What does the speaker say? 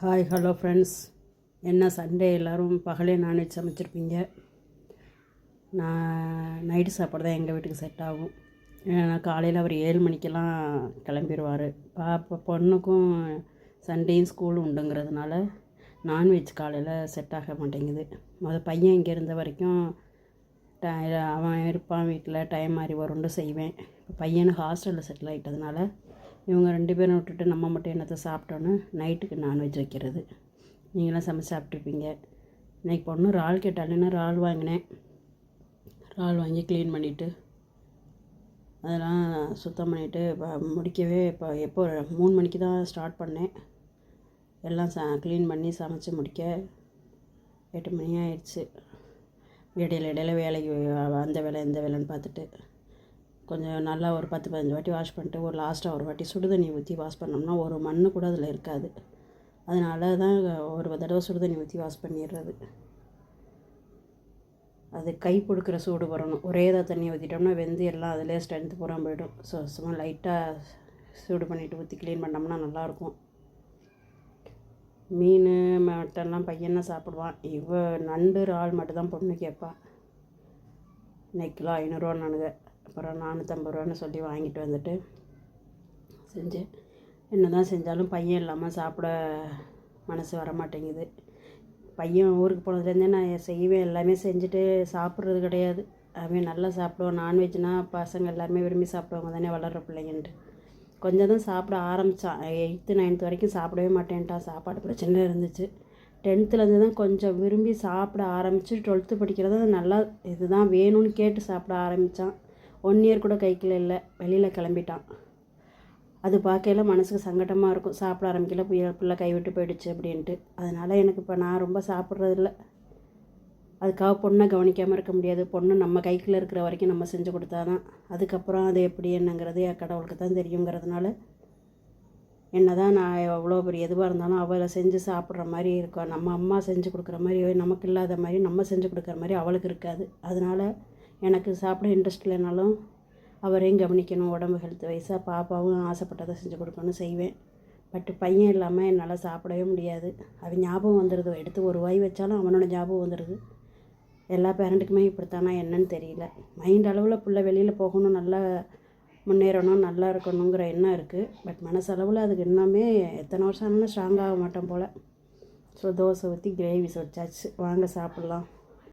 Hi hello friends. என்ன Sunday எல்லோரும் பகலே non veg சமைச்சிருப்பீங்க. நான் நைட்டு சாப்பாடு தான் எங்கள் வீட்டுக்கு செட் ஆகும். ஏன்னா காலையில் அவர் 7 மணிக்கெல்லாம் கிளம்பிடுவார். பொண்ணுக்கும் சண்டேயும் ஸ்கூலும் உண்டுங்கிறதுனால நான்வெஜ் காலையில் செட் ஆக மாட்டேங்குது. பையன் இங்கே இருந்த வரைக்கும் அவன் இருப்பான் வீட்டில், டைம் மாறி வரும்னு செய்வேன். இப்போ பையனுக்கு ஹாஸ்டலில் செட்டில் ஆகிட்டதுனால இவங்க 2 பேரும் விட்டுட்டு நம்ம மட்டும் என்னத்தை சாப்பிட்டோன்னு நைட்டுக்கு நான்வெஜ் வைக்கிறது. நீங்களாம் சமைச்சு சாப்பிட்ருப்பீங்க. இன்றைக்கி பொண்ணு இறால் கேட்டாலுன்னா இறால் வாங்கினேன். இறால் வாங்கி க்ளீன் பண்ணிவிட்டு அதெல்லாம் சுத்தம் பண்ணிவிட்டு முடிக்கவே இப்போ எப்போ 3 மணிக்கு தான் ஸ்டார்ட் பண்ணேன். எல்லாம் க்ளீன் பண்ணி சமைச்சு முடிக்க 8 மணி ஆயிடுச்சு. இடையில வேலைக்கு அந்த வேலை இந்த வேலைன்னு பார்த்துட்டு கொஞ்சம் நல்லா ஒரு 10-15 வாட்டி வாஷ் பண்ணிட்டு லாஸ்ட்டாக ஒரு வாட்டி சுடுதண்ணி ஊற்றி வாஷ் பண்ணோம்னா ஒரு மண் கூட அதில் இருக்காது. அதனால தான் ஒரு தடவை சுடுதண்ணி ஊற்றி வாஷ் பண்ணிடுறது. அது கை கொடுக்குற சூடு வரணும். ஒரே தான் தண்ணி ஊற்றிட்டோம்னா வெந்து எல்லாம் அதிலே ஸ்ட்ரென்த்து பூரா போய்டும். சும்மா லைட்டாக சூடு பண்ணிவிட்டு ஊற்றி க்ளீன் பண்ணோம்னா நல்லாயிருக்கும். மீன் மட்டன்லாம் பையன் சாப்பிடுவான். நண்டு இறால் மட்டும்தான் பொண்ணு கேட்பான். இன்னைக்கு கிலோ 500ரூவான்னானுங்க. அப்புறம் 450 சொல்லி வாங்கிட்டு வந்துட்டு செஞ்சேன். என்ன தான் செஞ்சாலும் பையன் இல்லாமல் சாப்பிட மனசு வர மாட்டேங்குது. பையன் ஊருக்கு போனதுலேருந்தே நான் செய்வேன், எல்லாமே செஞ்சுட்டு சாப்பிட்றது கிடையாது. அவன் நல்லா சாப்பிடுவான். நான்வெஜ்னால் பசங்க எல்லாருமே விரும்பி சாப்பிடுவாங்க தானே, வளர்கிற பிள்ளைங்கன்ட்டு. கொஞ்சம் தான் சாப்பிட ஆரம்பித்தான். 8th 9th வரைக்கும் சாப்பிடவே மாட்டேன்ட்டான். சாப்பாடு பிரச்சனை இருந்துச்சு. 10th தான் கொஞ்சம் விரும்பி சாப்பிட ஆரம்பித்து 12th படிக்கிறது நல்லா இதுதான் வேணும்னு கேட்டு சாப்பிட ஆரம்பித்தான். 1 year கூட கைக்கில் இல்லை, வெளியில் கிளம்பிட்டான். அது பார்க்கையில மனசுக்கு சங்கடமாக இருக்கும். சாப்பிட ஆரம்பிக்கல, பிள்ளை கைவிட்டு போயிடுச்சு அப்படின்ட்டு. அதனால் எனக்கு இப்போ நான் ரொம்ப சாப்பிட்றதில்ல. அதுக்காக பொண்ணை கவனிக்காமல் இருக்க முடியாது. பொண்ணு நம்ம கைக்குள்ளே இருக்கிற வரைக்கும் நம்ம செஞ்சு கொடுத்தா தான். அதுக்கப்புறம் அது எப்படி என்னங்கிறது கடவுளுக்கு தான் தெரியுங்கிறதுனால என்ன தான் நான் எவ்வளோ பெரிய எதுவாக இருந்தாலும் அவளை செஞ்சு சாப்பிட்ற மாதிரி இருக்கும். நம்ம அம்மா செஞ்சு கொடுக்குற மாதிரி நமக்கு இல்லாத மாதிரி நம்ம செஞ்சு கொடுக்குற மாதிரி அவளுக்கு இருக்காது. அதனால் எனக்கு சாப்பிட இன்ட்ரெஸ்ட் இல்லைனாலும் அவரையும் கவனிக்கணும். உடம்பு ஹெல்த் வைஸாக பாப்பாவும் ஆசைப்பட்டதை செஞ்சு கொடுக்கணும்னு செய்வேன். பட் பையன் இல்லாமல் என்னால் சாப்பிடவே முடியாது. அவன் ஞாபகம் வந்துடுது. எடுத்து ஒரு வாய் வச்சாலும் அவனோட ஞாபகம் வந்துடுது. எல்லா பேரண்ட்டுக்குமே இப்படித்தானா என்னன்னு தெரியல. மைண்ட் அளவில் பிள்ளை வெளியில் போகணும், நல்லா முன்னேறணும், நல்லா இருக்கணுங்கிற எண்ணம் இருக்குது. பட் மனசளவில் அதுக்கு இன்னுமே எத்தனை வருஷம் ஆனாலும் ஸ்ட்ராங்காக மாட்டோம் போல். ஸோ தோசை ஊற்றி கிரேவி வச்சாச்சு. வாங்க சாப்பிட்லாம்.